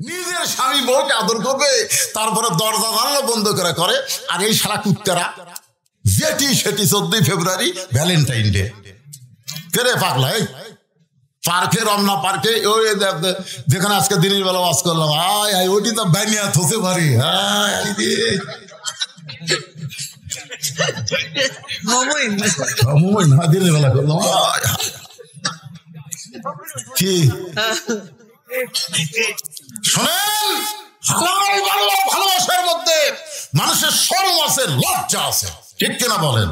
নিজের স্বামী বউকে আদর করবে, তারপরে দরজা জানলা বন্ধ করে। আর এই শালা কুত্তারা যেটি সেটি 14 ফেব্রুয়ারি ভ্যালেন্টাইন ডে ফেরে পাগলা। এই পার্কে, রমনা পার্কে, ওই যেখানে আজকে দিনের বেলা ওয়াজ করলাম, ওটি তো বানিয়া থসে পারি। না দিনের বেলা করলাম কি শোনেন, ভালোবাসার মধ্যে মানুষের শরম আছে, লজ্জা আছে, ঠিক কিনা বলেন?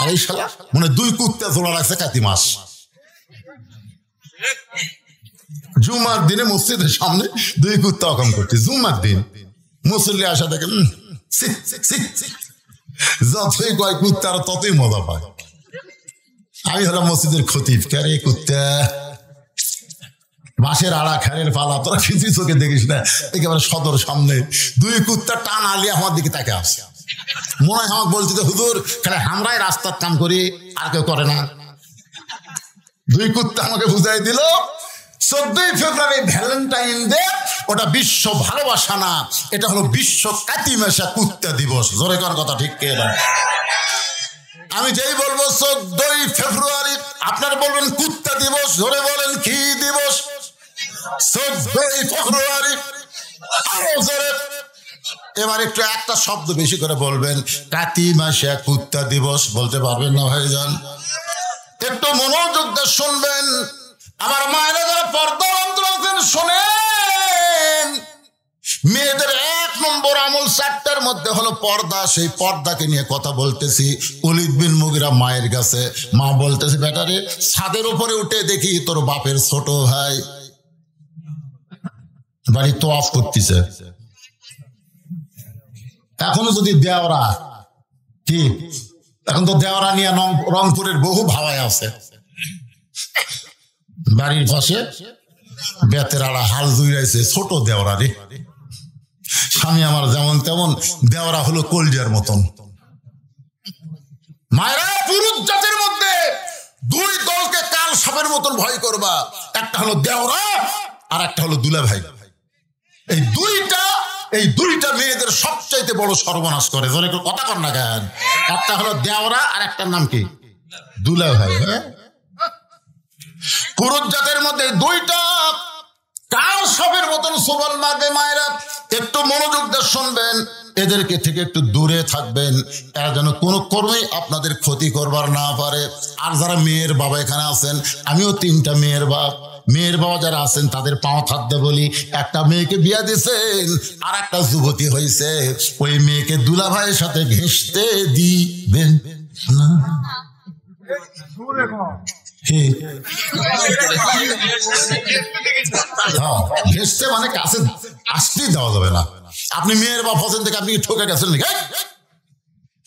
আর এই শালা মানে 2 কুত্তা জোড়া রাখছে কাতি মাস। জুমার দিনে মসজিদের সামনে 2 কুত্তা অকাম করছে। জুমার দিন মুসল্লি আসা দেখেন, যতই কয় কুত্তা আর ততই মজা পায়। আমি হলাম মসজিদের খতিব, কারে কুত্তা মাসের আড়া খেরের পালা, তোরা কিছু চোখে দেখিস না, একেবারে সদর সামনে 2 কুত্তা টান আলিয়ে আমার দিকে তাকে আসে। মনে হয় আমাকে বলছি যে হুজুর খেলে আমরাই রাস্তার কাম করি, আর কেউ করে না। 2 কুত্তা আমাকে বুঝাই দিল 14 ফেব্রুয়ারি ভ্যালেন্টাইন ডে ওটা বিশ্ব ভালোবাসা না, এটা হলো বিশ্ব কাতি মেশা কুত্তা দিবস। জোরে কোন কথা ঠিক কে? আমি যেই বলবো 14 ফেব্রুয়ারি, আপনারা বলবেন কুত্তা দিবস। জোরে বলেন কি দিবস? 14 ফেব্রুয়ারি। আরো জোরে। এবার একটু একটা শব্দ বেশি করে বলবেন, কাতি মাসে কুত্তা দিবস। বলতে পারবেন না ভাইজান? একটু মনোযোগ দিয়ে শুনবেন। আমার মায়েরা যারা পর্দা অন্তর আছেন শোনেন, মেয়েদের 1 নম্বর আমল 4টার মধ্যে হলো পর্দা। সেই পর্দাকে নিয়ে কথা বলতেছি। ওলীদ বিন মুগীরা মায়ের কাছে, মা বলতেছে, বেটারে ছাদের উপরে উঠে দেখি তোর বাপের ছোট ভাই বাড়ি তোয়াফ করতেছে। এখনো যদি দেওরা কি, এখন তো দেওরা নিয়ে রংপুরের বহু ভাবায় আছে। বাড়ির পাশে বেতের আড়া হাল জুড়াইছে, ছোট দেওরা রে। স্বামী আমার যেমন তেমন, দেওরা হলো কলজার মতন। মায়েরা, পুরুষ জাতির মধ্যে 2 দলকে কাল সাপের মতন ভয় করবা। একটা হলো দেওরা আর একটা হলো দুলা ভাই। এই দুইটা মেয়েদের সবচাইতে বড় সর্বনাশ করে। কথা কর না কেন? একটা হলো দেওরা আর একটার নাম কি? দুলা ভাই। হ্যাঁ, পুরুষ জাতের মধ্যে 2টা কাল সাপের মতন সবল মারবে। মায়েরা একটু মনোযোগ দিয়ে শুনবেন, এদেরকে থেকে একটু দূরে থাকবেন, এরা যেন কোনো কর্মই আপনাদের ক্ষতি করবার না পারে। আর যারা মেয়ের বাবা এখানে আছেন, আমিও 3টা মেয়ের বাপ, মেয়ের বাবা যারা আছেন তাদের পাও থাকতে বলি, একটা মেয়েকে বিয়া দিয়েছেন আর একটা যুবতী হয়েছে, ওই মেয়েকে দুলা ভাইয়ের সাথে ঘেঁষতে দিবেন না। ঘেঁষতে মানে কাছে আসতেই দেওয়া যাবে না। আপনি মেয়ের বাপ হোসেন থেকে আপনি ঠকে গেছেন নাকি?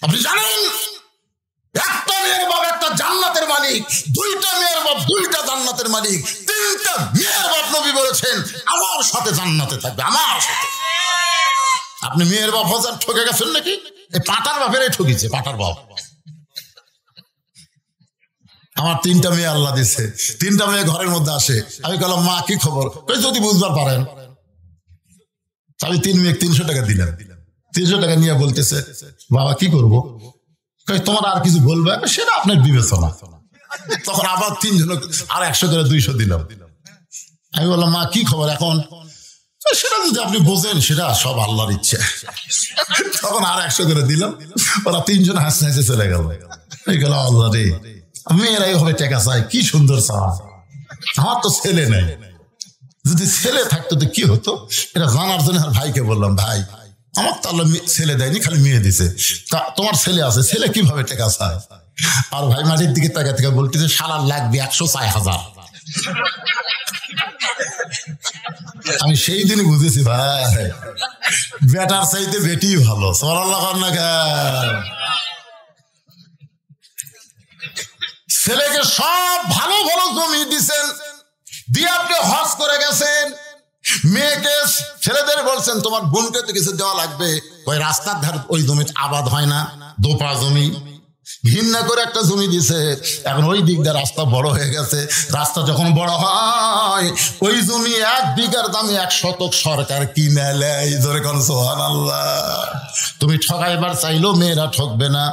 আপনি জানেন একটা মেয়ের বাপ একটা জান্নাতের মালিক, 2টা মেয়ের বাপ 2টা জান্নাতের মালিক, 3টা মেয়ের বাপ নবী বলেছেন আমার সাথে জান্নাতে থাকবে, আমার সাথে। আপনি মেয়ের বাপ হোসেন ঠকে গেছেন নাকি? এই পাটার বাপেরাই ঠকিছে, পাটার বাপ। আমার 3টা মেয়ে আল্লাহ দিচ্ছে, 3টা মেয়ে ঘরের মধ্যে আসে। আমি বললাম, মা কি খবর? যদি বুঝবার পারেন। আমি 3 মেয়ে 300 টাকা দিলাম। 300 টাকা নিয়ে বলতেছে, বাবা কি করবো? তোমার আর কিছু বলবে? সেটা আপনার বিবেচনা। তখন আবার 3 জন আর 100 করে 200 দিলাম। আমি বললাম, মা কি খবর এখন? সেটা যদি আপনি বোঝেন, সেটা সব আল্লাহর ইচ্ছে। তখন আর 100 করে দিলাম। ওরা 3 জন হাসতে হাসতে চলে গেল। এই গেল আল্লাহ রে, মেয়েরা এইভাবে টাকা চায়, কি সুন্দর চাওয়া। আমার তো ছেলে নেই, যদি ছেলে থাকতো তো কি হতো? এটা জানার জন্য আর ভাইকে বললাম, ভাই আমার তো আল্লাহ ছেলে দেয়নি, খালি মেয়ে দিছে। তা তোমার ছেলে আছে, ছেলে কিভাবে টাকা চায়? আর ভাই মাটির দিকে টাকা থেকে বলতেছে, শালার লাগবে 106,000। আমি সেই দিনই বুঝেছি, ভাই বেটার চাইতে বেটি ভালো। সরাল্লাহ না কেন? ছেলেকে সব ভালো ভালো জমি দিচ্ছেন, দিয়ে আপনি হজ করে গেছেন। মেয়েকে ছেলেদের বলছেন, তোমার বোনকে তো কিছু দেওয়া লাগবে। ওই রাস্তার ধারে ওই জমি আবাদ হয় না, দোপা জমি, ঘৃণা করে একটা জমি দিছে, এখন ওই দিক দিয়ে রাস্তা বড় হয়ে গেছে। রাস্তা যখন বড় হয় ওই জমি 1 বিঘার দামে 1 শতক সরকার কিনে নেয়। জোরে কোন সুবহানাল্লাহ। তুমি ঠকাইবার চাইলেও মেয়েরা ঠকবে না।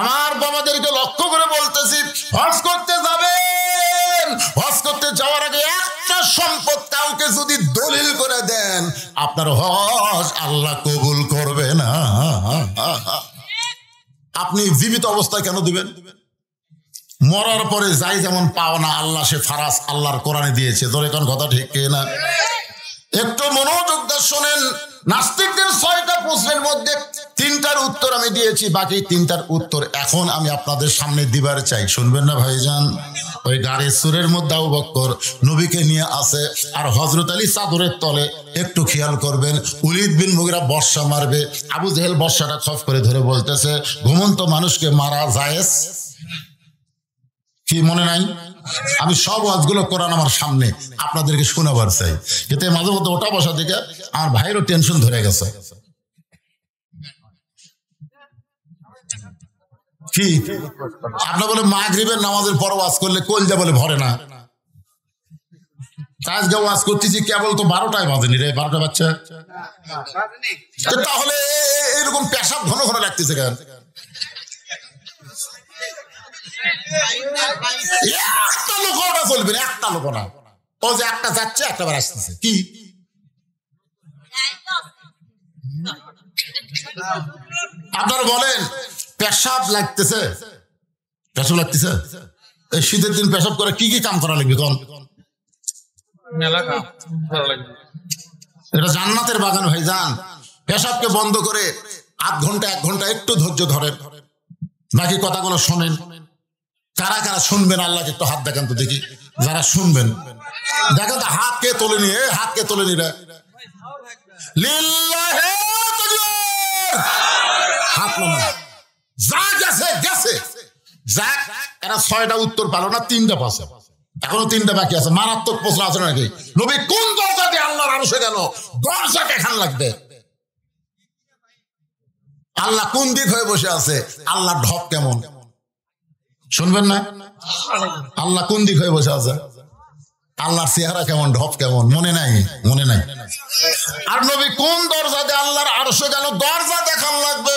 আমার বাবাদেরকে লক্ষ্য করে বলতেছি, হজ করতে যাবেন, হজ করতে যাওয়ার আগে একটা সম্পদ কাউকে যদি দলিল করে দেন, আপনার হজ আল্লাহ কবুল করবে না। আপনি জীবিত অবস্থায় কেন দিবেন? মরার পরে যাই যেমন পাওনা আল্লাহ সে ফারাজ আল্লাহর কোরআনে দিয়েছে। ধরে কোন কথা ঠিক না? একটু মনোযোগ দিয়ে শোনেন। নাস্তিকদের 6টা প্রশ্নের মধ্যে 3টার উত্তর আমি দিয়েছি, বাকি 3টার উত্তর এখন আমি আপনাদের সামনে দিবার চাই। শুনবেন না ভাইজান? ওই গাড়ির সুরের মধ্যে আবু বকর নবীকে নিয়ে আসে, আর হযরত আলী চাদরের তলে। একটু খেয়াল করবেন, ওলীদ বিন মুগীরা বর্ষা মারবে, আবু জেহেল বর্ষাটা খপ করে ধরে বলতেছে, ঘুমন্ত মানুষকে মারা জায়েজ? কি মনে নাই? আমি সব ওয়াজগুলো কোরআন আমার সামনে আপনাদেরকে শোনাবার চাই, কিন্তু মাঝে মধ্যে ওটা বসা থেকে আমার ভাইয়েরও টেনশন ধরে গেছে। কি আপনার বলে মাগরিবের নামাজের পর ওয়াজ করলে কলজা বলে ভরে না? আজকে ওয়াজ করতেছি কেবল তো 12টায় বাজেনি রে, 12টা বাচ্চা। তাহলে এরকম পেশাব ঘন ঘন লাগতেছে কেন? একটা লোক ওটা চলবে না, একটা লোক না। ও যে একটা যাচ্ছে একটা বার আসতেছে। কি আপনারা বলেন পেশাব লাগতেছে? পেশাব লাগতেছে? এই শীতের দিন পেশাব করে কি কি কাম করা লাগবে? কোন এটা জান্নাতের বাগান ভাইজান। পেশাবকে বন্ধ করে 8 ঘন্টা 1 ঘন্টা একটু ধৈর্য ধরেন, বাকি কথাগুলো শোনেন। কারা কারা শুনবেন আল্লাহকে একটু হাত দেখান তো দেখি। যারা শুনবেন দেখেন তো, হাত কে তোলেনি? হাত কে তোলেনি রে? লিল্লাহি হাত নামা। যা গেছে গেছে, যাক। এরা 6টা উত্তর পালো না, 3টা পাশে, এখনো 3টা বাকি আছে। মারাত্মক প্রশ্ন আছে নাকি? নবী কোন দরজা দিয়ে আল্লাহর আরশে গেল? দরজা দেখান লাগবে। আল্লাহ কোন দিক হয়ে বসে আছে? আল্লাহ ঢপ কেমন? শুনবেন না? আল্লাহ কোন দিক হয়ে বসে আছে? আল্লাহর চেহারা কেমন, ঢপ কেমন? মনে নাই? মনে নাই। আর নবী কোন দরজা দিয়ে আল্লাহর আরশে গেল? দরজা দেখান লাগবে।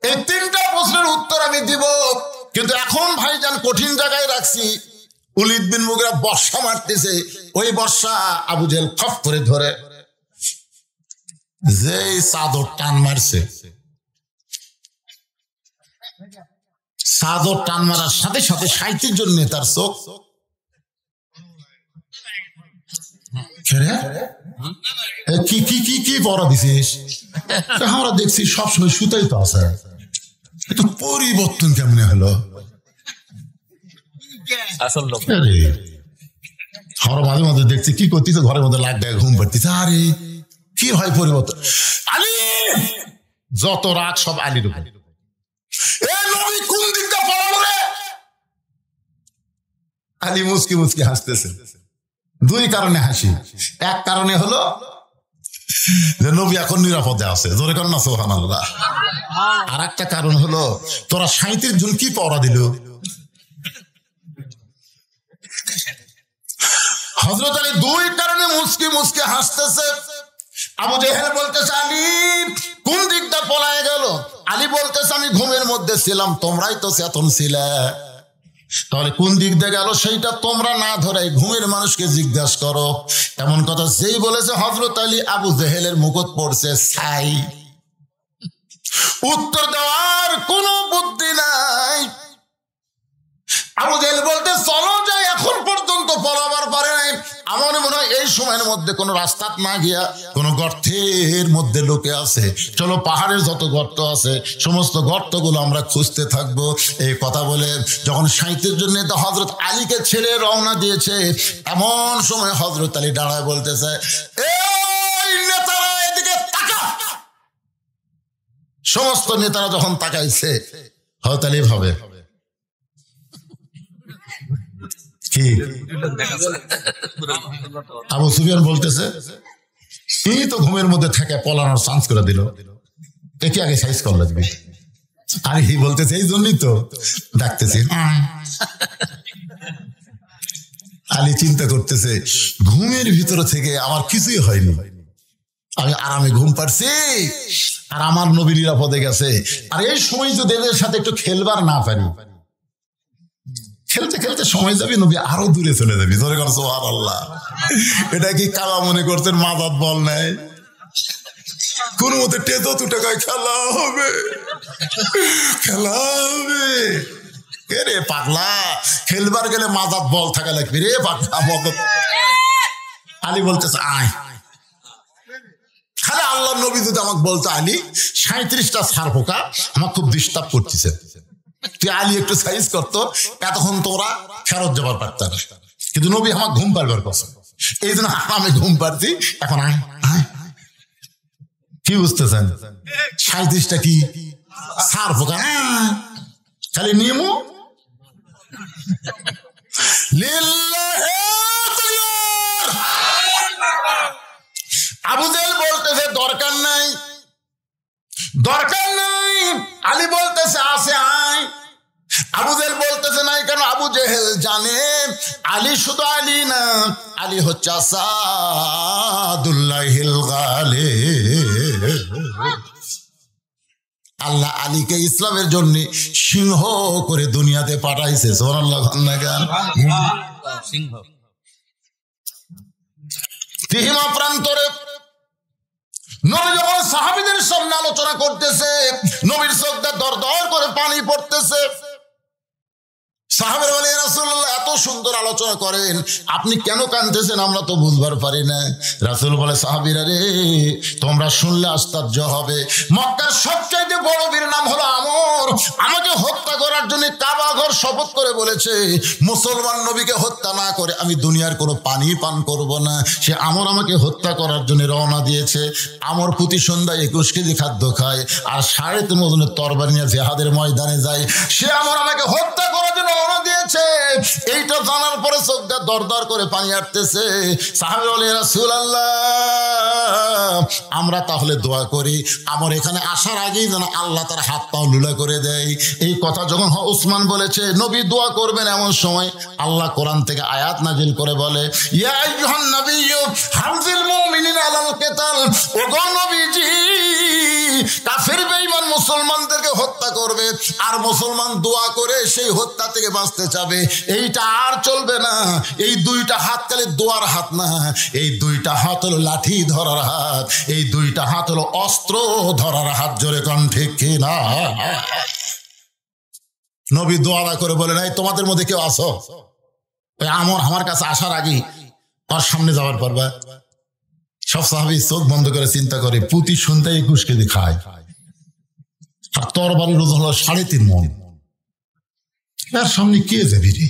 এই 3টা প্রশ্নের উত্তর আমি দিব, কিন্তু এখন ভাইজান কঠিন জায়গায় রাখছি। ওলীদ বিন মুগীরা বর্ষা মারতেছে, ওই বর্ষা আবু জেহেল খপ করে ধরে যেই চাদর টান মারছে, চাদর টান মারার সাথে সাথে 37 জন নেতার চোখ কি কি কি কি পড়া দিছিস? আমরা দেখছি সবসময় সুতাই তো আছে, একটু পরিবর্তন কেমনে হলো? আমরা মাঝে মাঝে দেখছি কি করতেছে, ঘরের মধ্যে লাগ দেয়, ঘুম পাড়তেছে। আরে কি হয় পরিবর্তন? আলী, যত রাগ সব আলীর উপর। কোন দিকটা পড়ালো রে? আলী মুচকি মুচকি হাসতেছে। 2 কারণে হাসি। এক কারণে হলো যে নবী এখন নিরাপদে আছে, জোরে কর না সুবহানাল্লাহ। আর একটা কারণ হলো তোরা 37 জন কি পড়া দিল? হযরত আলী 2 কারণে মুচকি মুচকি হাসতেছে। আবু জেহেল বলতেছে, আলী কোন দিকটা পলায় গেল? আলী বলতেছে, আমি ঘুমের মধ্যে ছিলাম, তোমরাই তো চেতন ছিলে। তাহলে কোন দিক দিয়ে গেল সেইটা তোমরা না ধরে ঘুমের মানুষকে জিজ্ঞাসা করো। এমন কথা যেই বলেছে হযরত আলী, আবু জেহেলের মুকুট পড়ছে ছাই। উত্তর দেওয়ার কোনো বুদ্ধি নাই। আবু জেহেল বলতে, চলো যাই, এখন পর্যন্ত পলাবার পারে নাই। আমার মনে হয় এই সময়ের মধ্যে কোনো রাস্তা না গিয়া কোনো গর্তের মধ্যে লোকে আছে। চলো পাহাড়ের যত গর্ত আছে সমস্ত গর্তগুলো আমরা খুঁজতে থাকবো। এই কথা বলে যখন 37 জন নেতা হযরত আলীকে ছেড়ে রওনা দিয়েছে, এমন সময় হযরত আলী দাঁড়ায় বলতেছে, এই নেতারা এদিকে তাকা। সমস্ত নেতারা যখন তাকাইছে, হযরত আলী ভাবে কি? আবু সুফিয়ান বলতেছে, এই তো ঘুমের মধ্যে থেকে পলানোর চান্স করে দিল, একে আগে সাইজ কর লাগবে। আরে বলতেছে এই জন্যই তো ডাকতেছি। আলী চিন্তা করতেছে, ঘুমের ভিতরে থেকে আমার কিছুই হয়নি, আমি আরামে ঘুম পাচ্ছি, আর আমার নবী নিরাপদে গেছে। আর এই সময় যদি এদের সাথে একটু খেলবার না পারি, খেলতে খেলতে সময় যাবে, নবী আরো দূরে চলে যাবি। ধরে কর সুবহানাল্লাহ। এটা কি কালা মনে করছেন মাদাত বল নাই? কোন মতে টেতো 2 টাকায় খেলা হবে, খেলা হবে। রে পাগলা, খেলবার গেলে মাদাত বল থাকা লাগবে রে পাগলা। মদত আলী বলতেছে আয়। খালি আল্লাহ নবী যদি আমাকে বলতো, আলী 37টা ছাড় পোকা আমার খুব ডিস্টার্ব করতেছে, তুই আলী একটু সাইজ করতো, এতক্ষণ তোরা ফেরত যাবার পারত না। কিন্তু নবী আমার ঘুম পারবার কথা, এই জন্য আমি ঘুম পারছি। এখন আয় আয়, কি বুঝতেছেন? 37টা কি ছাড় পোকা, খালি নিয়মও আবু জেহেল বলতেছে দরকার নাই, দরকার নাই। আলী বলতেছে আছে আয়। আবু জেহেল বলতেছে নাই কেন? আবু জেহেল জানে আলী শুধু আলী না, আলী হচ্ছে আসাদুল্লাহিল গালিব। আল্লাহ আলীকে ইসলামের জন্য সিংহ করে দুনিয়াতে পাঠাইছে। সুবহানাল্লাহ। সিংহ তিহিমা প্রান্তরে নবী যখন সাহাবীদের সামনে আলোচনা করতেছে, নবীর চোখে দর দর করে পানি পড়তেছে। সাহাবীরা বলে, রাসূলুল্লাহ এত সুন্দর আলোচনা করেন, আপনি কেন কাঁদতেছেন আমরা তো বুঝবার পারি না। রাসূল বলে, সাহাবীরা রে, তোমরা শুনলে আশ্চর্য হবে, মক্কার সবচাইতে বড় বীর নাম হলো আমর, আমাকে হত্যা করার জন্য কাবা ঘর শপথ করে বলেছে, মুসলমান নবীকে হত্যা না করে আমি দুনিয়ার কোনো পানি পান করব না। সে আমর আমাকে হত্যা করার জন্য রওনা দিয়েছে। আমর প্রতি সন্ধ্যায় 21 কেজি খাদ্য খায় আর 3.5 ওজনের তরবারি নিয়ে জিহাদের ময়দানে যায়। সে আমর আমাকে হত্যা করার জন্য রওনা দিয়েছে। এইটা জানার পরে চোখটা দরদর করে পানি আসতেছে। সাহাবী বলে, রাসূলুল্লাহ আমরা তাহলে দোয়া করি আমর এখানে আসার আগেই যেন আল্লাহ তার হাত পা লুলা করে দেয়। এই কথা যখন ওসমান বলেছে নবী দোয়া করবেন, এমন সময় আল্লাহ কোরআন থেকে আয়াত নাজিল করে বলে, ইয়া আইয়ুহান নাবিয়্যু হামজিল মুমিনিনা আলাল কিতাল। ওগো নবীজি, কাফের বেঈমান মুসলমানদেরকে হত্যা করবে আর মুসলমান দোয়া করে সেই হত্যা থেকে বাঁচতে চাবে, এইটা আর চলবে না। এই 2টা হাত খালি দোয়ার হাত না, এই 2টা হাত হলো লাঠি ধরার হাত, এই 2টা হাত হলো অস্ত্র ধরার হাত। জোরে কোন ঠিক কি না? নবী দোয়া করে বলে, নাই তোমাদের মধ্যে কেউ আসো, ওই আমর আমার কাছে আসার আগে তার সামনে যাওয়ার পারবা। সব সাহাবী চোখ বন্ধ করে চিন্তা করে, প্রতি সন্ধ্যায় 21 কেজি খায় আর তরবারির ওজন হলো 3.5 মণ, এর সামনে কে যাবি রে?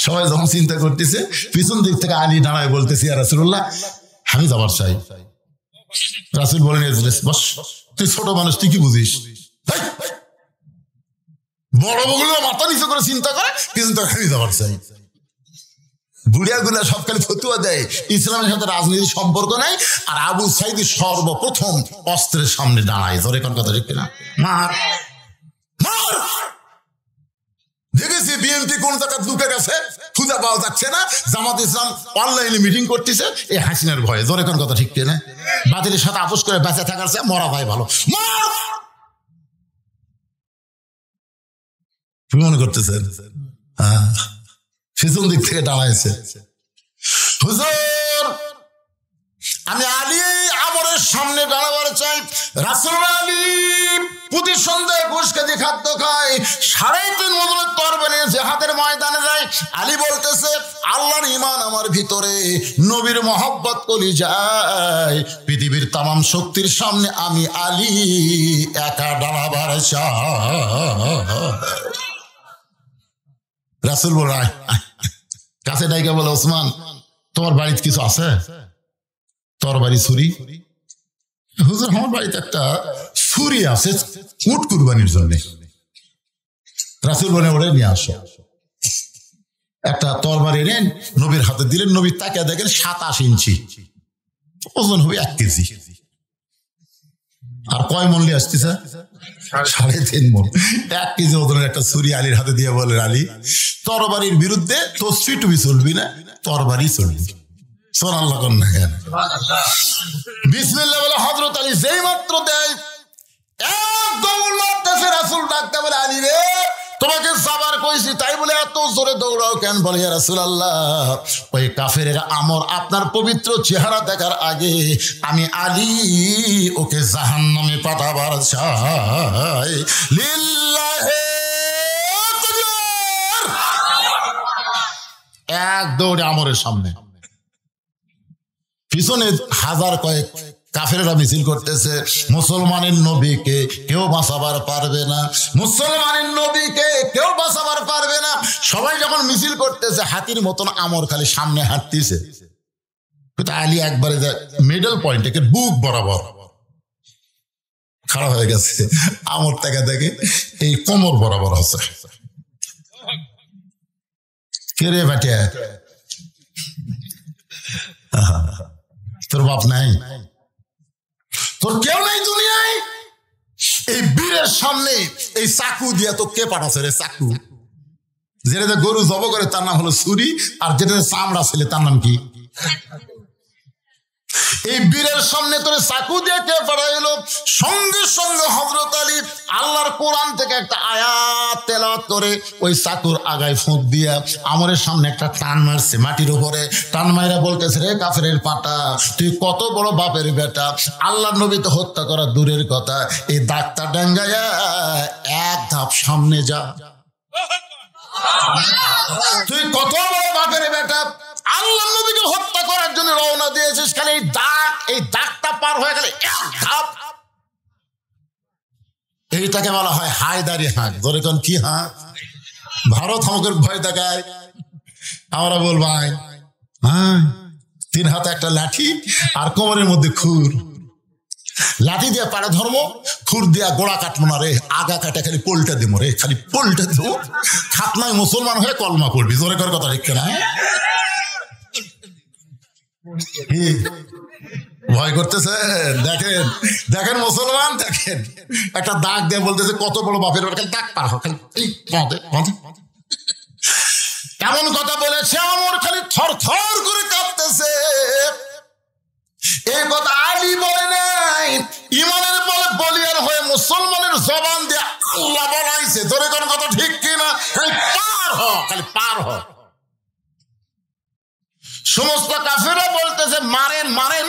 সবাই যখন চিন্তা করতেছে, পিছন দিক থেকে আলী দাঁড়ায় বলতেছে, ইয়া রাসূলুল্লাহ আমি যাবার চাই। রাসূল বলেন, বস, তুই ছোট মানুষ, তুই কি বুঝিস? বড় বগুলো মাথা নিচে করে চিন্তা করে, পিছন থেকে আমি যাবার চাই। বুড়িয়া গুলা সব খালি ফতুয়া দেয়, ইসলামের সাথে রাজনীতির সম্পর্ক নাই। আর আবু সাইদ সর্বপ্রথম অস্ত্রের সামনে দাঁড়ায়। ধরে কোন কথা ঠিক না? মার মার। দেখেছি বিএনপি কোন জায়গায় ঢুকে গেছে, খুঁজে পাওয়া যাচ্ছে না। জামাত ইসলাম অনলাইনে মিটিং করতেছে এই হাসিনার ভয়ে। ধরে কোন কথা ঠিক না? বাতিলের সাথে আপোষ করে বেঁচে থাকার চেয়ে মরা ভাই ভালো। মার। কি মনে করতেছেন? হ্যাঁ, পিছন দিক থেকে দাঁড়াইছে। হুজুর আমি আলী আমরের সামনে দাঁড়াবার চাই। রাসূল আলী প্রতি সন্ধ্যায় 21 কেজি খাদ্য খায়, 3.5 ওজনের তরবারি জিহাদের ময়দানে যায়। আলী বলতেছে, আল্লাহর ঈমান আমার ভিতরে, নবীর মহব্বত কলিজায়, পৃথিবীর তামাম শক্তির সামনে আমি আলী একা দাঁড়াবার চাই। রাসূল বলে, কাছে ডাইকা বলে, ওসমান তোমার বাড়িতে কিছু আছে? তরবারি ছুরি? হুজুর আমার বাড়িতে একটা ছুরি আছে উট কুরবানির জন্য। রাসূল বলে, ওরে নিয়ে আসো। একটা তরবারি এনে নবীর হাতে দিলেন। নবী তাকে দেখেন 27 ইঞ্চি, ওজন হবে 1 কেজি। আর কয় মন নিয়ে আসতেছে? 3.5 মন। 1 কেজি ওজনের একটা ছুরি আলীর হাতে দিয়ে বলেন, আলী তরবারির বিরুদ্ধে তসফি টুবি চলবি না, তরবারি চলবি। সুবহানাল্লাহ কোন না কেন? বিসমিল্লাহ বলে হযরত আলী যেই মাত্র দেয়, এক দৌড়তে রাসূল ডাকতে বলে, আলী রে তোমাকে যাবার কইছি, তাই বলে এত জোরে দৌড়াও কেন? বলে, ইয়া রাসূলুল্লাহ, ওই কাফেরের আমর আপনার পবিত্র চেহারা দেখার আগে আমি আলী ওকে জাহান্নামে পাঠাবার চাই। লিল্লাহি তাকবীর। এক দৌড়ে আমরের সামনে, পিছনে হাজার কয়েক কাফেররা মিছিল করতেছে, মুসলমানের নবীকে কেউ বাঁচাবার পারবে না, মুসলমানের নবীকে কেউ বাঁচাবার পারবে না। সবাই যখন মিছিল করতেছে, হাতির মতন আমর খালি সামনে হাঁটতেছে। আলী একবারে মিডল পয়েন্ট, বুক বরাবর খাড়া হয়ে গেছে। আমর থেকে দেখে এই কোমর বরাবর হচ্ছে। কে রে ভাটিয়া, তোর বাপ নাই, তোর কেউ নাই দুনিয়ায়? এই বীরের সামনে এই চাকু দিয়া তো কে পাঠাচ্ছে রে? চাকু যেটা গরু জব করে তার নাম হলো ছুরি, আর যেটা চামড়া ছেলে তার নাম কি? এই বীরের সামনে তোর চাকু দিয়ে কে পাঠাইলো? সঙ্গে সঙ্গে হযরত আলী আল্লাহর কোরআন থেকে একটা আয়াত তেলাওয়াত করে ওই চাকুর আগায় ফুঁক দিয়া আমরের সামনে একটা টান মারছে মাটির উপরে। টান মাইরা বলতেছে, রে কাফেরের পাটা, তুই কত বড় বাপের বেটা, আল্লাহর নবী তো হত্যা করা দূরের কথা, এই দাগটা ডাঙ্গায়া এক ধাপ সামনে যা। তুই কত বড় বাপের বেটা, আল্লাহর নবীকে হত্যা করার জন্য রওনা দিয়েছিস, খালি এই দাগটা পার হয়ে গেলে এক ধাপ। এইটাকে বলা হয় হায়দারি হাঁক। ধরে কোন কি হাঁক? ভারত আমাকে ভয় দেখায়, আমরা বলবো হ্যাঁ, 3 হাতে একটা লাঠি আর কোমরের মধ্যে খুর। লাঠি দিয়ে পাড়ে ধর্ম, খুর দিয়া গোড়া কাটবো না রে, আগা কাটা খালি পোলটা দেবো রে, খালি পোলটা দেবো। খাতনায় মুসলমান হয়ে কলমা পড়বি। জোরে কর কথা, ঠিক না? ভয় করতেছে? দেখেন দেখেন মুসলমান, দেখেন একটা দাগ দিয়ে বলতেছে কত বড় বাপের খালি দাগ পার হয়, খালি কেমন কথা বলেছে, আমার খালি থর থর করে কাঁপতেছে। এই কথা আলী বলে নাই, ইমানের বলে বলিয়ার হয়ে মুসলমানের জবান দিয়ে আল্লাহ বলাইছে। ধরে কোন কথা, ঠিক কিনা? খালি পার হ, খালি পার হ। সমস্ত কাফেররা বলতেছে, মারেন মারেন।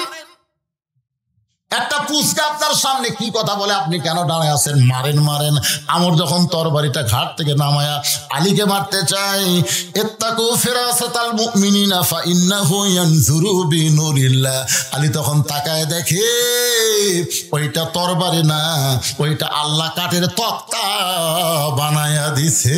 একটা পুচকা আপনার সামনে কি কথা বলে, আপনি কেন দাঁড়ায় আছেন? মারেন মারেন। আমর যখন তরবারিটা ঘাট থেকে নামায়া আলীকে মারতে চাই, ইত্তাকু ফিরাসাতাল মুমিনিনা ফাইন্নাহু ইয়ানজুরু বিনুরিল্লাহ। আলী তখন তাকায় দেখে ওইটা তরবারি না, ওইটা আল্লাহ কাঠের তক্তা বানায়া দিছে।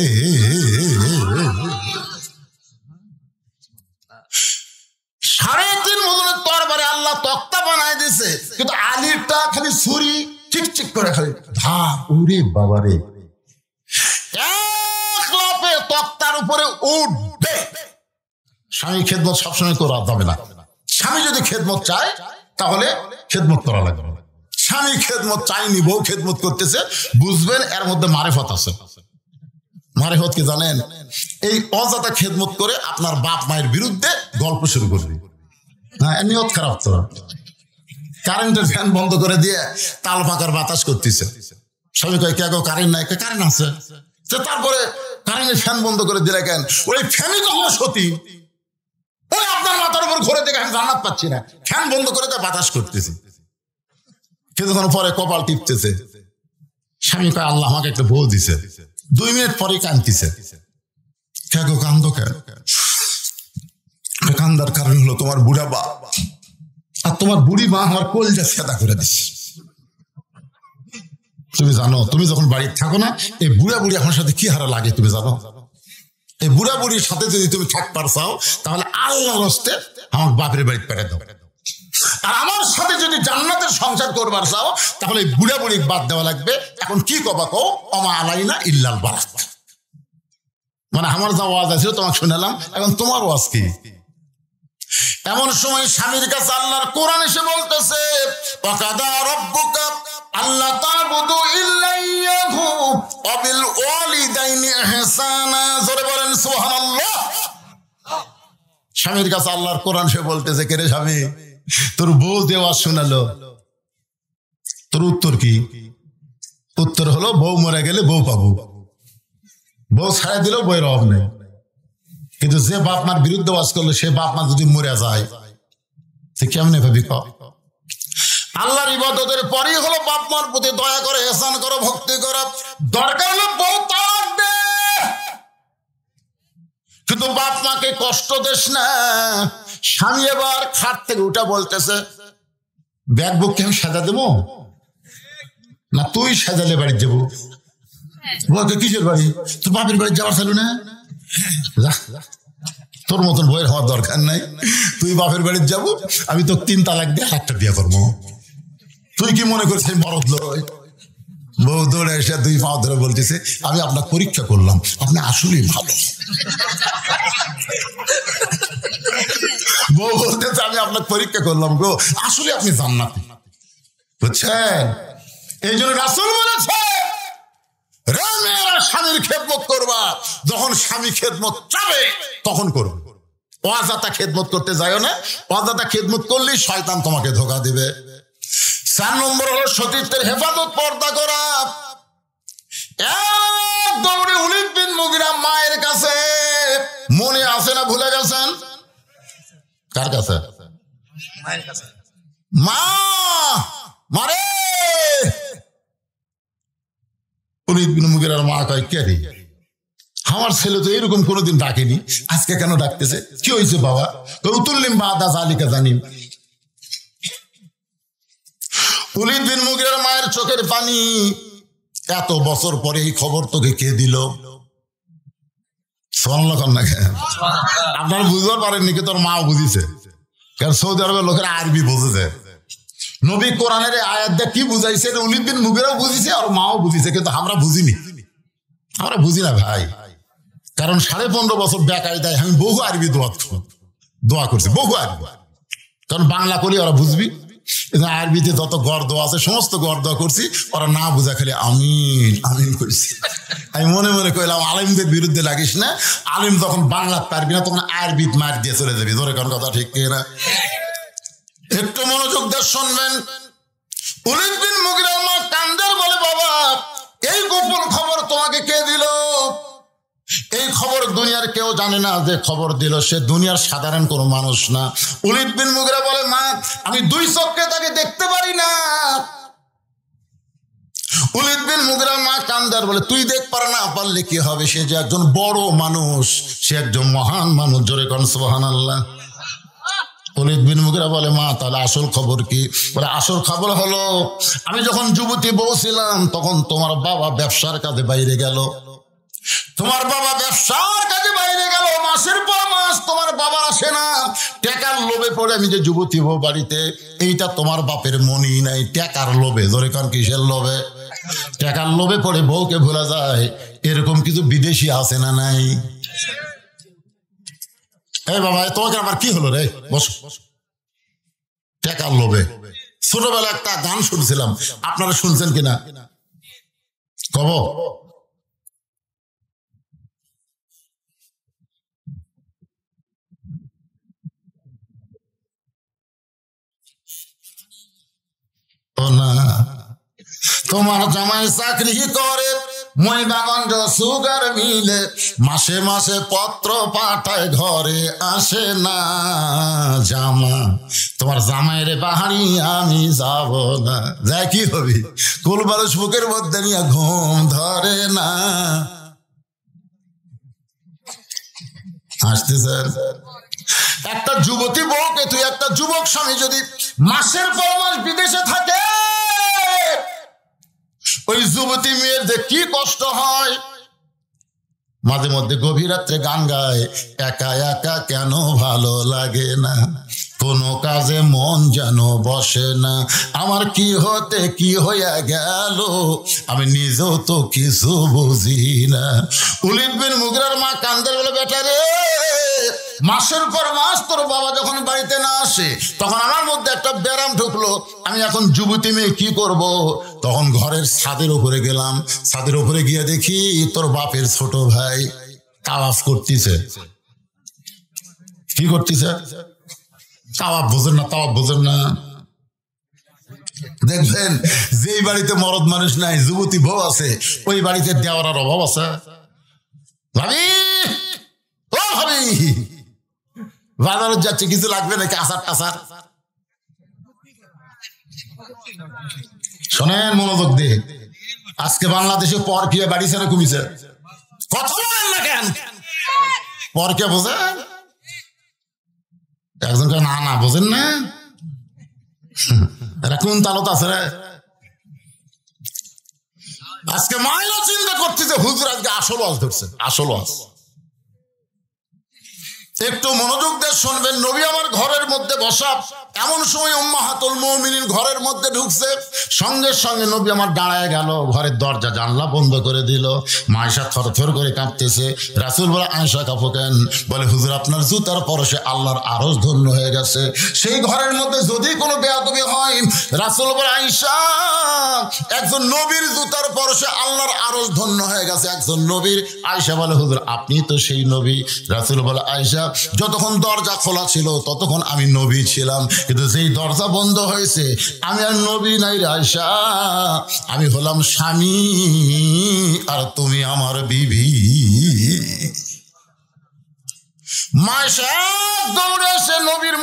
3.5 মনের তরবারি আল্লাহ তক্তা বানায় দিছে, কিন্তু আলীরটা খালি ছুরি চিকচিক করে খালি ধা। ওরে বাবারে, এক লাফে তক্তার উপরে উঠবে। স্বামী খেদমত সবসময় করা যাবে না। স্বামী যদি খেদমত চায় তাহলে খেদমত করা লাগবে। স্বামী খেদমত চাইনি, বউ খেদমত করতেছে, বুঝবেন এর মধ্যে মারেফত আছে। মারেফত কি জানেন? এই অজাতা খেদমত করে আপনার বাপ মায়ের বিরুদ্ধে গল্প শুরু করবে। হ্যাঁ, নিয়ত খারাপ তো। কারেন্টের ফ্যান বন্ধ করে দিয়ে তাল পাকার বাতাস করতেছে। সবাই কয় কে গো কারেন্ট নাই? কারেন্ট আছে। তারপরে কারেন্টের ফ্যান বন্ধ করে দিলে কেন? ওই ফ্যানই তো আমার সতী, ওই আপনার মাথার উপর ঘুরে দেখে আমি জান্নাত পাচ্ছি না, ফ্যান বন্ধ করে দিয়ে বাতাস করতেছি। কিছুক্ষণ পরে কপাল টিপতেছে, স্বামী কয় আল্লাহ আমাকে একটা বউ দিছে। 2 মিনিট পরে কাঁদতেছে। কে গো কান্দো কেন? কান্দার কারণ হলো তোমার বুড়া বা আর তোমার বুড়ি মা আমার কলজা সেদা করে দিচ্ছে। তুমি জানো, তুমি যখন বাড়িতে থাকো না, এই বুড়া বুড়ি আমার সাথে কি হারা লাগে তুমি জানো? এই বুড়া বুড়ির সাথে যদি তুমি থাকবার চাও তাহলে আল্লাহর হস্তে আমার বাপের বাড়িতে পেরে দাও। আর আমার সাথে যদি জান্নাতের সংসার করবার চাও তাহলে বুড়া বুড়ি বাদ দেওয়া লাগবে। এখন কি কবা কও, অমা আলাইনা ইল্লাল বারাক। মানে আমার যা ওয়াজ আছে তোমাকে শুনালাম, এখন তোমার ওয়াজ কি? এমন সময় স্বামীর কাছে আল্লাহর কোরআন এসে বলতেছে, ওয়াকাদা রাব্বুকা আল্লাহ তা'বুদু ইল্লা ইয়াহু ওয়া বিল ওয়ালিদাইনি ইহসানা। জোরে বলেন সুবহানাল্লাহ। স্বামীর কাছে আল্লাহর কোরআন সে বলতেছে, কে রে স্বামী, তোর বউ দেওয়া শোনালো, তোর উত্তর কি? উত্তর হলো, বউ মরে গেলে বউ পাবো, বউ ছাড়া দিলেও বইয়ের অভাব নেই। কিন্তু যে বাপ মার বিরুদ্ধে ওয়াজ করলো, সে বাপ মা যদি মরে যায়, সে কেমনে ভাবি? আল্লাহর ইবাদতের পরই হলো বাপ মার প্রতি দয়া করে, ইহসান করো, ভক্তি করো। দরকার হলো বউ তালাক দে, কিন্তু বাপ মাকে কষ্ট দিস না। স্বামী এবার খাট থেকে উঠা বলতেছে, ব্যাগ বুককে আমি সাজা দেবো না তুই সাজালে বাড়ি যাবো? বলতে কিসের বাড়ি? তোর বাপের বাড়ি যাওয়ার ছিল না? তোর মতন বইয়ের হওয়ার দরকার নাই, তুই বাপের বাড়ি যাবো, আমি তো 3 তালাক দিয়ে একটা বিয়ে করবো। তুই কি মনে করছিস মরদ লয়? বউ দৌড়ে এসে 2 পা ধরে বলতেছে, আমি আপনার পরীক্ষা করলাম, আপনি আসলেই ভালো। বউ বলতেছে, আমি আপনার পরীক্ষা করলাম গো, আসলে আপনি জান্নাতি। বুঝছেন? এই জন্য রাসূল বলেছে, রে মেয়েরা স্বামীর খেদমত করবা, যখন স্বামী খেদমত চাবে তখন করবে। অযথা খেদমত করতে যাও না, অযথা খেদমত করলেই শয়তান তোমাকে ধোঁকা দিবে। 4 নম্বর হলো সতীত্বের হেফাজত, পর্দা করা। এক দৌড়ে ওলীদ বিন মুগীরা মায়ের কাছে, মনে আছে না ভুলে গেছেন? কার কাছে? মায়ের কাছে। মা মারে, ওলীদ বিন মুগীরার মা কয়, কে রে? আমার ছেলে তো এরকম কোনোদিন ডাকেনি, আজকে কেন ডাকতেছে? কি হয়েছে বাবা? উতুল্লিম বাদা জালিকা জানিম। ওলীদ বিন মুগীরার মায়ের চোখের পানি। এত বছর পরে এই খবর তোকে কে দিল? আপনারা বুঝতে পারেননি, কি তোর মাও বুঝিছে? কারণ সৌদি আরবের লোকেরা আরবি বুঝেছে। নবী কোরআনের আয়াত দিয়ে কি বুঝাইছে ওলীদ বিন মুগীরাও বুঝিছে আর মাও বুঝিছে, কিন্তু আমরা বুঝিনি। আমরা বুঝি না ভাই, কারণ 15.5 বছর বেকায়দায় আমি বহু আরবি দোয়া করছি, বহু আরবি। কারণ বাংলা করলে ওরা বুঝবি, আরবিতে যত গর্দ আছে সমস্ত গর্দ করছি, ওরা না বুঝা খালি আমিন আমিন করছি। আমি মনে মনে কইলাম, আলেমদের বিরুদ্ধে লাগিস না, আলেম যখন বাংলা পারবি না তখন আরবিত মার দিয়ে চলে যাবি। ধরে কোন কথা ঠিক না? একটু মনোযোগ দিয়ে শুনবেন। ওলীদ বিন মুগীরার মা কান্দার বলে, বাবা এই গোপন খবর তোমাকে কে দিল? এই খবর দুনিয়ার কেউ জানে না, যে খবর দিল সে দুনিয়ার সাধারণ কোনো মানুষ না। ওলীদ বিন মুগীরা বলে, মা আমি 2 চোখে তাকে দেখতে পারি না। ওলীদ বিন মুগীরার মা কান্দার বলে, তুই দেখ পার না পারলে কি হবে? সে যে একজন বড় মানুষ, সে একজন মহান মানুষ। জোরে কোন সুবহানাল্লাহ। ওলীদ বিন মুগীরা বলে, মা তাহলে আসল খবর কি? বলে, আসল খবর হলো আমি যখন যুবতী বউ ছিলাম তখন তোমার বাবা ব্যবসার কাজে বাইরে গেল। তোমার বাবা ব্যবসার কাজে বাইরে গেল, মাসের পর মাস তোমার বাবা আসে না। টাকার লোভে পড়ে আমি যে যুবতী বউ বাড়িতে, এইটা তোমার বাপের মনই নাই, টাকার লোভে। ধরে কারণ কিসের লোভে? টাকার লোভে পড়ে বউকে ভুলে যায়। এরকম কিছু বিদেশি আছে না নাই? এই বাবা, তোমাকে আবার কি হলো রে? বসো। টাকার লোভে। ছোটবেলা একটা গান শুনছিলাম, আপনারা শুনছেন কিনা কব? না, তোমার জামাই চাকরি করে ময়নাগঞ্জ সুগার মিলে, মাসে মাসে পত্র পাঠায়, ঘরে আসে না। জামা তোমার জামাইরে বাহারি আমি যাব না। যাই কি হবি? কুলবালুস বুকের মধ্যে নিয়ে ঘুম ধরে না। আসতেছেন? একটা যুবতী বউকে, তুই একটা যুবক স্বামী যদি মাসের পর মাস বিদেশে থাকে, ওই যুবতী মেয়ের যে কি কষ্ট হয়। মাঝে মধ্যে গভীর রাত্রে গান গায়, একা একা কেন ভালো লাগে না, কোনো কাজে মন যেন বসে না, আমার কি হতে কি হইয়া গেল, আমি নিজেও তো কিছু বুঝি না। ওলীদ বিন মুগীরার মা কান্দের বলে, বেটা রে, মাসের পর মাস তোর বাবা যখন বাড়িতে না আসে তখন আমার মধ্যে একটা ব্যারাম ঢুকলো, আমি এখন যুবতী মেয়ে কি করব? তখন ঘরের ছাদের উপরে গেলাম, ছাদের উপরে গিয়ে দেখি তোর বাপের ছোট ভাই তাওয়াফ করতেছে। কি করতেছে? তাওয়াফ বোঝেন না, তাওয়াফ বোঝেন না। দেখবেন যেই বাড়িতে মরদ মানুষ নাই, যুবতী বউ আছে, ওই বাড়িতে দেওয়ার অভাব আছে। ভাবি, ও ভাবি, বাজারে যাচ্ছে, কিছু লাগবে নাকি? আচার টাচার? শোনেন, মনোযোগ দিয়ে, আজকে বাংলাদেশে পরকিয়া বাড়িছে না কমিছে? কথা বলেন না কেন? পরকিয়া বোঝেন? একজনকে না না বোঝেন না, এরা কোন তালত আছে রে? আজকে মাইলা চিন্তা করতেছে হুজুর আজকে আসল ওয়াজ ধরছে, আসল ওয়াজ। একটু মনোযোগ দিয়ে শুনবেন। নবী আমার ঘরের মধ্যে বসা, এমন সময় উম্মাহাতুল মুমিনিন ঘরের মধ্যে ঢুকছে, সঙ্গে সঙ্গে নবী আমার দাঁড়ায় গেল, ঘরের দরজা জানলা বন্ধ করে দিল। আয়েশা থরথর করে কাঁপতেছে। রাসূল বলে, আয়েশা কাঁপো কেন? বলে, হুজুর আপনার জুতার পরশে আল্লাহর আরশ ধন্য হয়ে গেছে। সেই ঘরের মধ্যে যদি কোনো বেয়াদবি হয়, রাসূল বলে, আয়েশা, একজন নবীর জুতার পরশে আল্লাহর আরশ ধন্য হয়ে গেছে, একজন নবীর। আয়েশা বলে, হুজুর আপনি তো সেই নবী। রাসূল বলে, আয়েশা, যতক্ষণ দরজা খোলা ছিল ততক্ষণ আমি নবী ছিলাম, কিন্তু যেই দরজা বন্ধ হয়েছে আমি আর নবী নাই রে আয়েশা, আমি হলাম স্বামী আর তুমি আমার বিবি। মায়েশা দৌড়ে এসে নবীর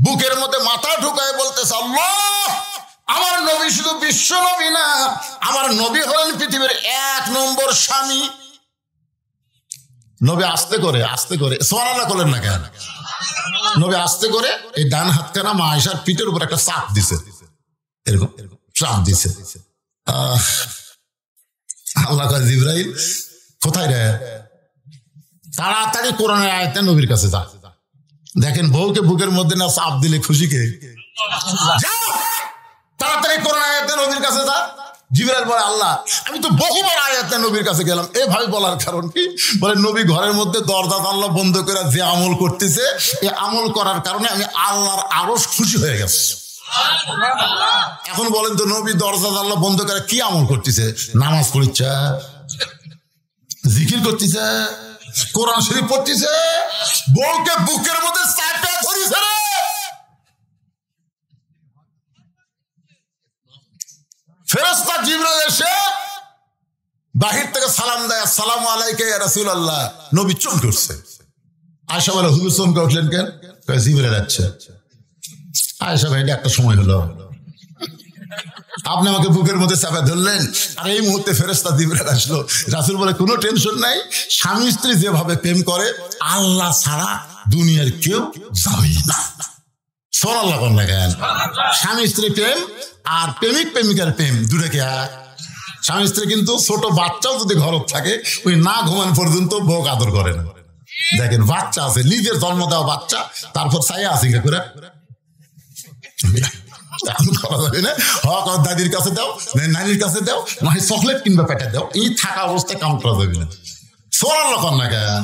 বুকের মধ্যে মাথা ঢুকায় বলতেছে, আল্লাহ, আমার নবী শুধু বিশ্ব নবী না, আমার নবী হলেন পৃথিবীর 1 নম্বর স্বামী। নবী আস্তে করে সুবহানাল্লাহ করলেন না কেন? নবী আস্তে করে এই ডান হাতখানা মা আয়েশার পিঠের উপর একটা চাপ দিছে, এরকম চাপ দিছে। আল্লাহ কয়, জিবরাইল কোথায় রে? তাড়াতাড়ি কোরআনের আয়াতে নবীর কাছে যা। দেখেন, বউকে বুকের মধ্যে না চাপ দিলে খুশি কে? তাড়াতাড়ি কোরআন আয়াতে নবীর কাছে যা। জিবরাইল বলে, আল্লাহ, আমি তো বহুবার আয়াতে নবীর কাছে গেলাম। এভাবে বলার কারণ কি? বলে, নবী ঘরের মধ্যে দরজা জানলা বন্ধ করে যে আমল করতেছে, এই আমল করার কারণে আমি আল্লাহর আরশ খুশি হয়ে গেছে। এখন বলেন তো, নবী দরজা জানলা বন্ধ করে কি আমল করতেছে? নামাজ পড়ছে, জিকির করতেছে, কোরআন শরীফ পড়তেছে, বউকে বুকের মধ্যে চাপা ধরেছে রে। ফেরেশতা জিবরাইল এসে বাহির থেকে সালাম দেয়, আসসালামু আলাইকা ইয়া রাসূলুল্লাহ। নবী চমকে উঠছে। আয়েশা বলে, হুজুর চমকে উঠলেন কেন? জিবরাইল আসছে। আয়েশা ভাই, একটা সময় হলো, আপনি আমাকে বুকের মধ্যে চাপা ধরলেন, আর এই মুহূর্তে ফেরেশতা জিবরাইল আসলো। রাসূল বলে, কোনো টেনশন নাই, স্বামী স্ত্রী যেভাবে প্রেম করে আল্লাহ ছাড়া দুনিয়ার কেউ যাবে না। সুবহানাল্লাহ কোন দেখেন, স্বামী স্ত্রী প্রেম আর প্রেমিক প্রেমিকার প্রেম দুটাকে এক। স্বামী স্ত্রী কিন্তু ছোট বাচ্চাও যদি ঘর থাকে, ওই না ঘুমানো পর্যন্ত বউ আদর করে না। দেখেন, বাচ্চা আছে, নিজের জন্ম দেওয়া বাচ্চা, তারপর চাইয়া আছে করে দাদির কাছে দাও, নানির কাছে দাও, না হয় চকলেট কিংবা পেটে দাও, এই থাকা অবস্থায় কাম করা যাবে না। সুবহানাল্লাহ কোন না কেন?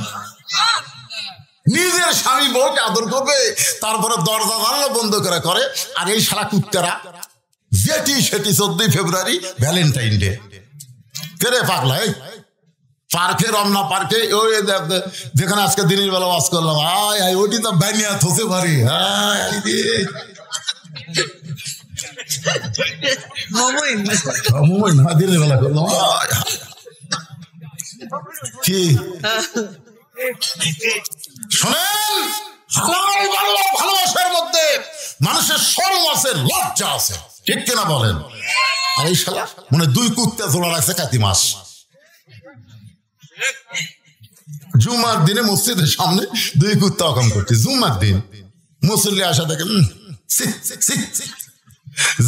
নিজের স্বামী বউকে আদর করবে, তারপরে দরজা জানলা বন্ধ করে। আর এই সারা কুত্তারা যেটি সেটি 14 ফেব্রুয়ারি ভ্যালেন্টাইন ডে কেরে পাগলা, এই পার্কে, রমনা পার্কে, ওই যেখানে আজকে দিনের বেলা ওয়াজ করলাম, ওটি তো বানিয়া থতে পারি। দিনের বেলা করলাম কি? শোনেন, ভালোবাসার মধ্যে মানুষের শরম আছে, লজ্জা আছে, ঠিক কিনা বলেন? আর এই শালা মানে 2 কুত্তা জোড়া রাখছে কাতি মাস। জুমার দিনে মসজিদের সামনে 2 কুত্তা অকাম করছে। জুমার দিন মুসল্লি আসা দেখেন,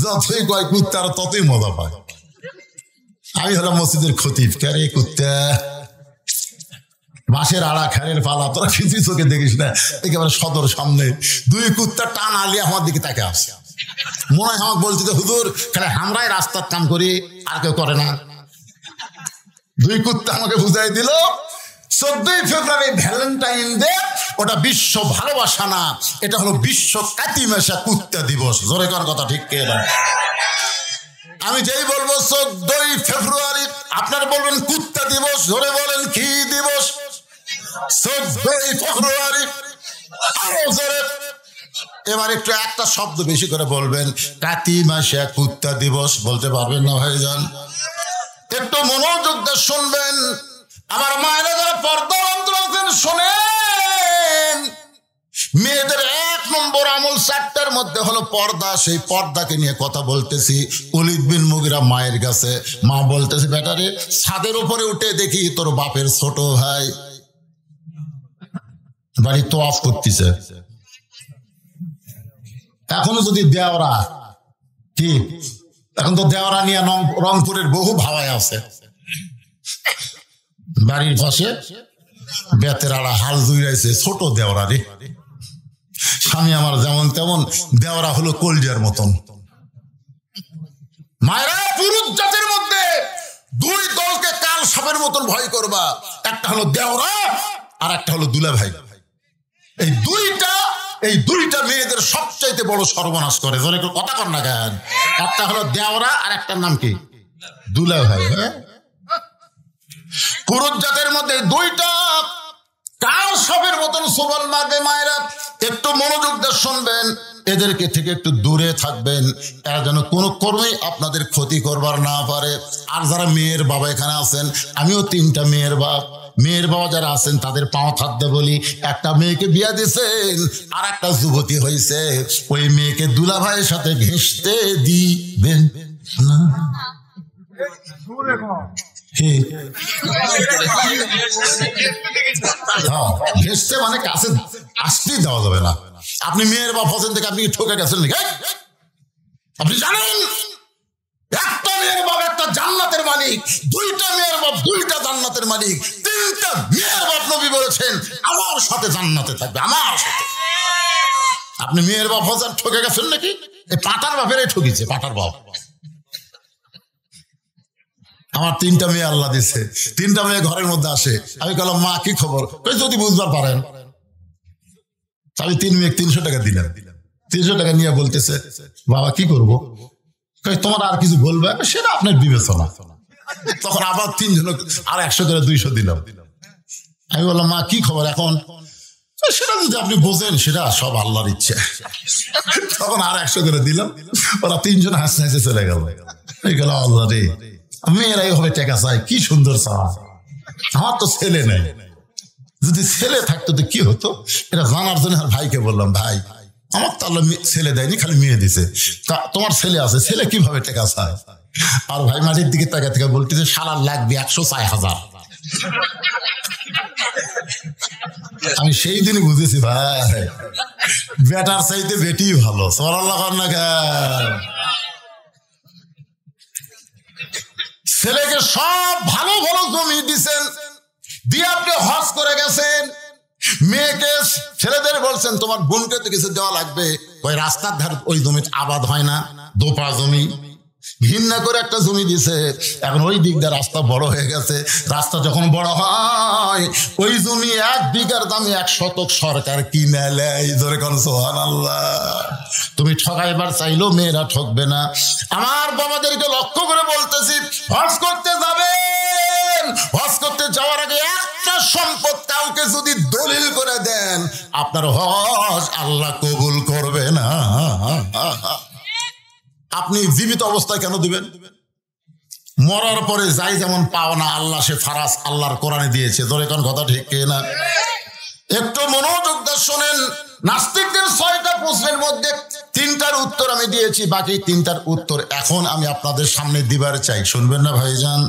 যতই কয় কুত্তা ততই মজা পায়। আমি হলাম মসজিদের খতিব, কারে কুত্তা বাঁশের আড়া খেরের পালা, তোরা কিছু চোখে দেখিস না, একেবারে সদর সামনে 2 কুত্তা টান আলিয়ে আমার দিকে তাকে আসে। মনে হয় আমাকে বলছি, হুজুর খালি আমরাই রাস্তার কাম করি, আর কেউ করে না। 2 কুত্তা আমাকে বুঝাই দিল, 14 ফেব্রুয়ারি ভ্যালেন্টাইন ডে, ওটা বিশ্ব ভালোবাসা না, এটা হলো বিশ্ব কাতিমেশা কুত্তা দিবস। জোরে কর কথা, ঠিক কে? আমি যেই বলবো 14ই ফেব্রুয়ারি আপনারা বলবেন কুত্তা দিবস, ধরে বলেন কি দিবস? 14ই ফেব্রুয়ারি। আরো জোরে। এবার একটু একটা শব্দ বেশি করে বলবেন, কাতি মাসে কুত্তা দিবস। বলতে পারবেন না ভাইজান? একটু মনোযোগ দিয়ে শুনবেন। আমার মায়েরা যারা পর্দার অন্তর আছেন শোনেন, মেয়েদের 1 নম্বর আমল 4টার মধ্যে হলো পর্দা। সেই পর্দাকে নিয়ে কথা বলতেছি। ওলীদ বিন মুগীরা মায়ের কাছে, মা বলতেছে, বেটারে ছাদের উপরে উঠে দেখি তোর বাপের ছোট ভাই বাড়ি তোয়াফ করতেছে। এখনো যদি দেওরা, কি এখন তো দেওরা নিয়ে রংপুরের বহু ভাবায় আছে। বাড়ির পাশে বেতের আড়া হাল জুড়াইছে, ছোট দেওরা রে। স্বামী আমার যেমন তেমন, দেওরা হলো কলজার মতন। মায়েরা, পুরুষ জাতির মধ্যে 2 দলকে কাল সাপের মতন ভয় করবা। একটা হলো দেওরা আর একটা হলো দুলা ভাই। এই দুইটা মেয়েদের সবচাইতে বড় সর্বনাশ করে। কথা কর না কেন? একটা হলো দেওরা আর একটার নাম কি? দুলা ভাই। হ্যাঁ, পুরুষ জাতের মধ্যে 2টা কাল সাপের মতন সবল মারবে। মায়েরা একটু মনোযোগ দিয়ে শুনবেন, এদেরকে থেকে একটু দূরে থাকবেন। এরা যেন কোনো কর্মেই আপনাদের ক্ষতি করবার না পারে। আর যারা মেয়ের বাবা এখানে আছেন, আমিও 3টা মেয়ের বাপ। মেয়ের বাবা যারা আছেন তাদের পাও থাকতে বলি, একটা মেয়েকে বিয়া দিয়েছেন আর একটা যুবতী হয়েছে, ওই মেয়েকে দুলা ভাইয়ের সাথে ঘেঁষতে দিবেন না। ঘেঁষতে মানে কাছে আসতেই দেওয়া যাবে না। আপনি মেয়ের বাপ হোসেন থেকে আপনি ঠকে গেছেন নাকি? আপনি জানেন একটা মেয়ের বাপ একটা জান্নাতের মালিক, 2টা মেয়ের বাপ 2টা জান্নাতের মালিক, 3টা মেয়ের বাপ নবী বলেছেন আমার সাথে জান্নাতে থাকবে, আমার সাথে। আপনি মেয়ের বাপ হোসেন ঠকে গেছেন নাকি? এই পাটার বাপেরাই ঠকিছে, পাটার বাপ। আমার 3টা মেয়ে আল্লাহ দিছে, 3টা মেয়ে ঘরের মধ্যে আসে। আমি বললাম, মা কি খবর? যদি বুঝবার পারেন। আমি 3 মেয়ে 300 টাকা দিলাম। 300 টাকা নিয়ে বলতেছে, বাবা কি করবো? তোমার আর কিছু বলবে? সেটা আপনার বিবেচনা। তখন আবার 3 জন আর 100 করে 200 দিলাম। আমি বললাম, মা কি খবর এখন? সেটা যদি আপনি বোঝেন, সেটা সব আল্লাহর ইচ্ছে। তখন আর 100 করে দিলাম। ওরা 3 জন হাসতে হাসতে চলে গেল। আল্লাহ রে, মেয়েরা এইভাবে টাকা চায়, কি সুন্দর চাওয়া। আমার তো ছেলে নেই, যদি ছেলে থাকতো তো কি হতো? এটা জানার জন্য আর ভাইকে বললাম, ভাই আমার তো আল্লাহ ছেলে দেয়নি, খালি মেয়ে দিছে। তা তোমার ছেলে আছে, ছেলে কিভাবে টাকা চায়? আর ভাই মাটির দিকে টাকা থেকে বলতেছে, শালার লাগবে 106,000। আমি সেই দিনই বুঝেছি, ভাই বেটার চাইতে বেটি ভালো। সুবহানাল্লাহ না? ছেলেকে সব ভালো ভালো জমি দিছেন, দিয়ে আপনি হজ করে গেছেন। মেয়েকে ছেলেদের বলছেন, তোমার বোনকে তো কিছু দেওয়া লাগবে। ওই রাস্তার ধার ওই জমি আবাদ হয় না, দোপা জমি, ঘৃণা করে একটা জমি দিছে। এখন ওই দিক দিয়ে রাস্তা বড় হয়ে গেছে। রাস্তা যখন বড় হয়, ওই জমি 1 বিঘার দামে 1 শতক সরকার কিনে নেয়। ধরে কোন সুবহানাল্লাহ। তুমি ঠকাইবার চাইলেও মেয়েরা ঠকবে না। আমার বাবাদেরকে লক্ষ্য করে বলতেছি, হজ করতে যাবেন, হজ করতে যাওয়ার আগে একটা সম্পদ কাউকে যদি দলিল করে দেন, আপনার হজ আল্লাহ কবুল করবে না। আপনি জীবিত অবস্থায় কেন দিবেন? মরার পরে যাই যেমন পাও না, আল্লাহ সে ফারাজ আল্লাহর কোরআনে দিয়েছে। ধরে কোন কথা ঠিক না? একটু মনোযোগ দিয়ে শোনেন। নাস্তিকদের 6টা প্রশ্নের মধ্যে 3টার উত্তর আমি দিয়েছি, বাকি 3টার উত্তর এখন আমি আপনাদের সামনে দিবার চাই। শুনবেন না ভাইজান?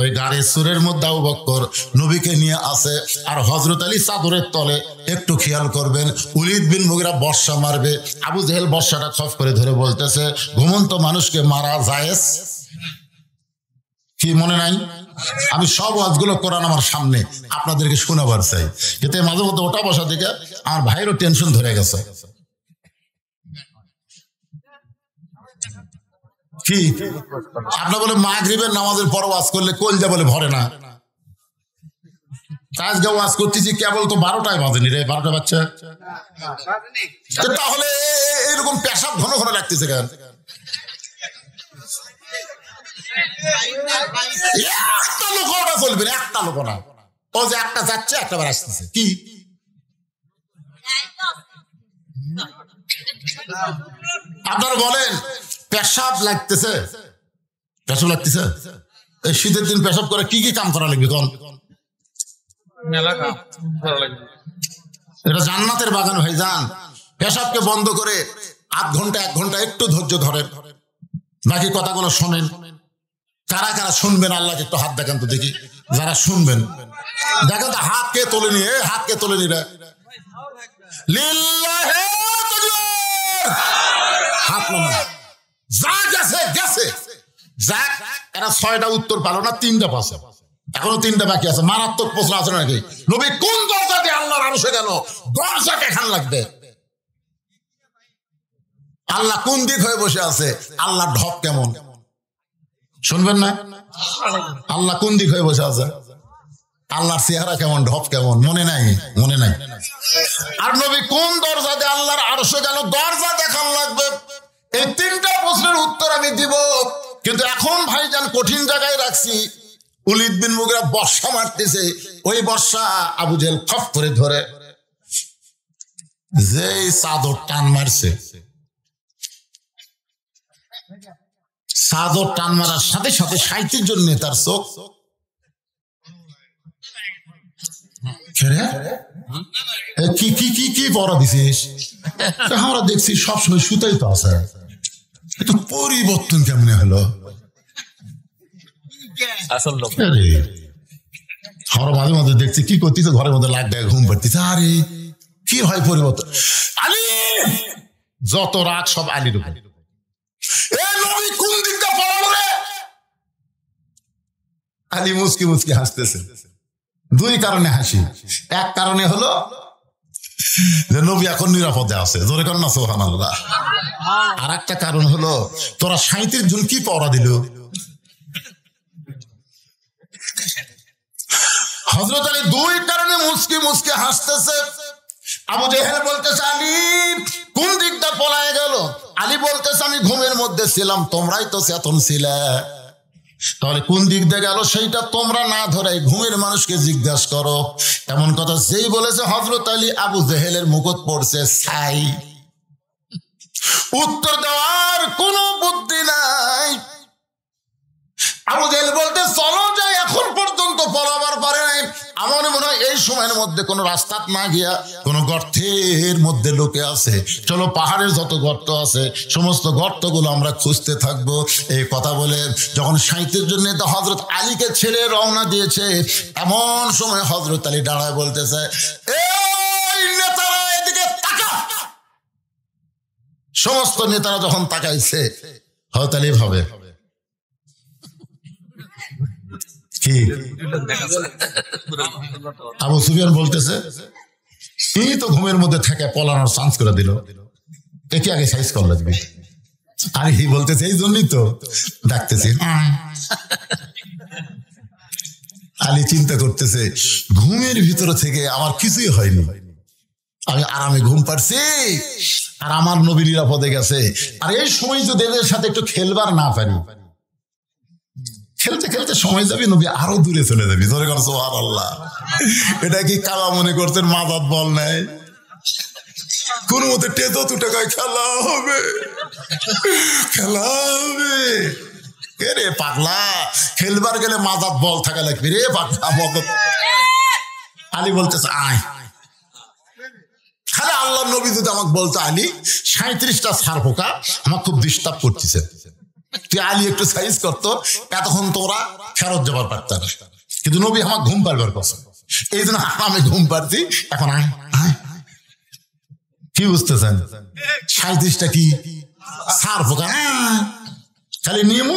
ওই গাড়ি সুরের মধ্যে আবু বকর নবীকে নিয়ে আসে, আর হযরত আলী চাদরের তলে। একটু খেয়াল করবেন, ওলীদ বিন মুগীরা বর্ষা মারবে। আবু জেহেল বর্ষাটা খপ করে ধরে বলতেছে, ঘুমন্ত মানুষকে মারা জায়েজ কি মনে নাই? আমি সব ওয়াজগুলো কোরআন আমার সামনে আপনাদেরকে শোনাবার চাই, এতে মাঝে মধ্যে ওটা বসা থেকে আমার ভাইয়েরও টেনশন ধরে গেছে। কি আপনার বলে মাগরিবের নামাজের পর ওয়াজ করলে কলজা বলে ভরে না? আজকে ওয়াজ করতেছি কেবল তো 12টায় বাজেনি রে, 12টা বাচ্চা। তাহলে এরকম পেশাব ঘন ঘন লাগতেছে কেন? একটা লোক ওটা চলবে না, একটা লোক না। ও যে একটা যাচ্ছে একটা বার আসতেছে, কি আপনারা বলেন? পেশাব লাগতেছে, পেশাব লাগতেছে। এই শীতের দিন পেশাব করে কি কি কাম করা লাগবে? কোন এটা জান্নাতের বাগান ভাইজান। পেশাবকে বন্ধ করে আধ ঘন্টা 1 ঘন্টা একটু ধৈর্য ধরেন, বাকি কথাগুলো শোনেন। কারা কারা শুনবেন আল্লাহকে একটু হাত দেখান তো দেখি। যারা শুনবেন দেখেন তো, হাত কে তোলে নিয়ে, হাত কে তোলে নিয়ে হাত যা গেছে গেছে যাক। এরা 6টা উত্তর পালো না, 3টা পাশে, এখনো 3টা বাকি আছে। মারাত্মক প্রশ্ন আছে নাকি? নবী কোন দরজা দিয়ে আল্লাহর আরশে গেল? দরজা কেখান লাগবে? আল্লাহ কোন দিক হয়ে বসে আছে? আল্লাহ ঢপ কেমন শুনবেন না? আল্লাহ কোন দিক হয়ে বসে আছে? আল্লাহর চেহারা কেমন, ঢপ কেমন? মনে নাই, মনে নাই। আর নবী কোন দরজা দিয়ে আল্লাহর আরশে গেল? দরজা দেখান লাগবে। এই 3টা প্রশ্নের উত্তর আমি দিব, কিন্তু এখন ভাইজান কঠিন জায়গায় রাখছি। উলিদ বিন মুগিরা বর্ষা মারতেছে, ওই বর্ষা আবু জেহেল খপ করে ধরে যেই চাদর টান মারছে, চাদর টান মারার সাথে সাথে 37 জন নেতার চোখ কি কি কি কি পড়া দিছিস? আমরা দেখছি সবসময় সুতাই তো আছে, একটু পরিবর্তন কেমনে হলো? আমরা মাঝে মাঝে দেখছি কি করতেছে, ঘরের মধ্যে লাখ টাকা ঘুম পাড়তেছে। আরে কি হয় পরিবর্তন? আলী যত রাগ সব আলীর উপর। কোন দিকটা পড়ালো রে? আলী মুচকি মুচকি হাসতেছে। 2 কারণে হাসি। এক কারণে হলো যে নবী এখন নিরাপদে আছে, জোরে কর না সুবহানাল্লাহ। আর একটা কারণ হলো তোরা 37 জন কি পড়া দিল? হযরত আলী 2 কারণে মুচকি মুচকি হাসতেছে। আবু জেহেল বলতেছে আলী কোন দিকটা পলায় গেল? আলী বলতেছে আমি ঘুমের মধ্যে ছিলাম, তোমরাই তো চেতন ছিলে। তাহলে কোন দিক দিয়ে গেল সেইটা তোমরা না ধরে ঘুমের মানুষকে জিজ্ঞাসা করো। এমন কথা যেই বলেছে হযরত আলী, আবু জেহেলের মুকুট পড়ছে ছাই। উত্তর দেওয়ার কোনো বুদ্ধি নাই। আবু জেহেল বলতে চলো যাই, এখন পর্যন্ত পলাবার পারে নাই। আমার মনে হয় এই সময়ের মধ্যে কোন রাস্তা না গিয়া কোন গর্তের মধ্যে লোকে আছে। চলো পাহাড়ের যত গর্ত আছে সমস্ত গর্তগুলো আমরা খুঁজতে থাকবো। এই কথা বলে যখন 37 জন নেতা হযরত আলীকে ছেড়ে রওনা দিয়েছে, এমন সময় হযরত আলী দাঁড়ায় বলতেছে এই নেতারা এদিকে তাকা। সমস্ত নেতারা যখন তাকাইছে, হযরত আলী ভাবে কি? আবু সুফিয়ান বলতেছে এই তো ঘুমের মধ্যে থেকে পলানোর চান্স করে দিল, একে আগে সাইজ কর লাগবে। আর হি বলতেছে এই জন্যই তো ডাকতেছি। আলী চিন্তা করতেছে ঘুমের ভিতরে থেকে আমার কিছুই হয়নি, আমি আরামে ঘুম পাচ্ছি, আর আমার নবী নিরাপদে গেছে। আর এই সময় যদি এদের সাথে একটু খেলবার না পারি, খেলতে খেলতে সময় যাবে, নবী আরো দূরে চলে যাবি। ধরে গেল সুবহানাল্লাহ। এটা কি কালা মনে করতেন মাদাত বল নাই? কোন মতে টেতো 2 টাকায় খেলা হবে, খেলা হবে। রে পাগলা, খেলবার গেলে মাদাত বল থাকা লাগবে রে পাগলা। আলী বলতেছে আয়। খালি আল্লাহ নবী যদি আমাকে বলতো আলী 37টা সার পোকা আমার খুব ডিস্টার্ব করতেছে, তুই আলী একটু সাইজ করতো, এতক্ষণ তোরা ফেরত যাবার পারত না। কিন্তু নবী আমার ঘুম পারবার কথা, এই জন্য আমি ঘুম পারছি। এখন আয় আয়। কি বুঝতেছেন? 37টা কি সার পোকা, খালি নিয়ম।